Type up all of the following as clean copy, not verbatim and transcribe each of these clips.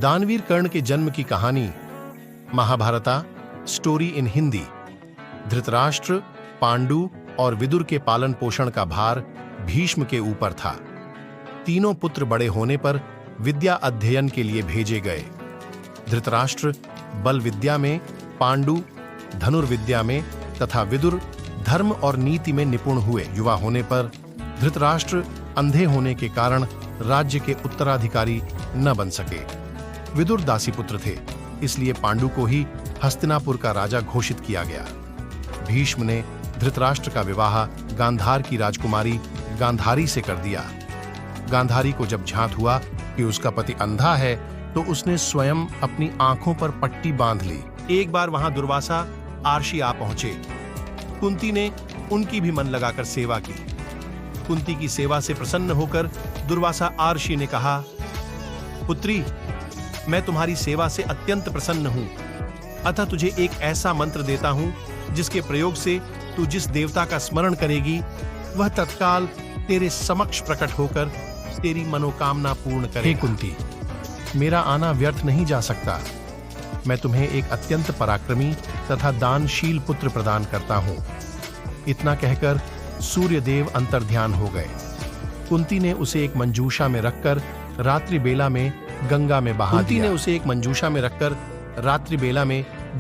दानवीर कर्ण के जन्म की कहानी महाभारता स्टोरी इन हिंदी। धृतराष्ट्र, पांडु और विदुर के पालन पोषण का भार भीष्म के ऊपर था। तीनों पुत्र बड़े होने पर विद्या अध्ययन के लिए भेजे गए। धृतराष्ट्र बल विद्या में, पांडु धनुर्विद्या में तथा विदुर धर्म और नीति में निपुण हुए। युवा होने पर धृतराष्ट्र अंधे होने के कारण राज्य के उत्तराधिकारी न बन सके। विदुर दासीपुत्र थे, इसलिए पांडु को ही हस्तिनापुर का राजा घोषित किया गया। भीष्म ने धृतराष्ट्र का विवाह गांधार की राजकुमारी गांधारी से कर दिया। गांधारी को जब झांत हुआ कि उसका पति अंधा है, तो उसने स्वयं अपनी आंखों पर पट्टी बांध ली। एक बार वहां दुर्वासा आर्षि आ पहुंचे। कुंती ने उनकी भी मन लगाकर सेवा की। कुंती की सेवा से प्रसन्न होकर दुर्वासा आर्षि ने कहा, पुत्री, मैं तुम्हारी सेवा से अत्यंत प्रसन्न हूं, अतः तुझे एक ऐसा मंत्र देता हूं जिसके प्रयोग से तू जिस देवता का स्मरण करेगी वह तत्काल तेरे समक्ष प्रकट होकर तेरी मनोकामना पूर्ण करेगा। हे कुंती, मेरा आना व्यर्थ नहीं जा सकता। मैं तुम्हें एक अत्यंत पराक्रमी तथा दानशील पुत्र प्रदान करता हूं। इतना कहकर सूर्यदेव अंतर्ध्यान हो गए। कुंती ने उसे एक मंजूषा में रखकर रात्रि बेला में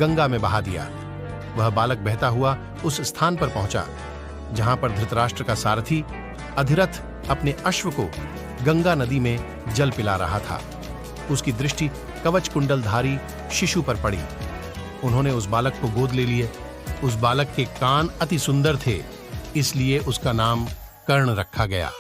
गंगा में बहा दिया। वह बालक बहता हुआ उस स्थान पर पहुंचा जहां पर धृतराष्ट्र का सारथी अधिरथ अपने अश्व को गंगा नदी में जल पिला रहा था। उसकी दृष्टि कवच कुंडलधारी शिशु पर पड़ी। उन्होंने उस बालक को गोद ले लिए। उस बालक के कान अति सुंदर थे, इसलिए उसका नाम कर्ण रखा गया।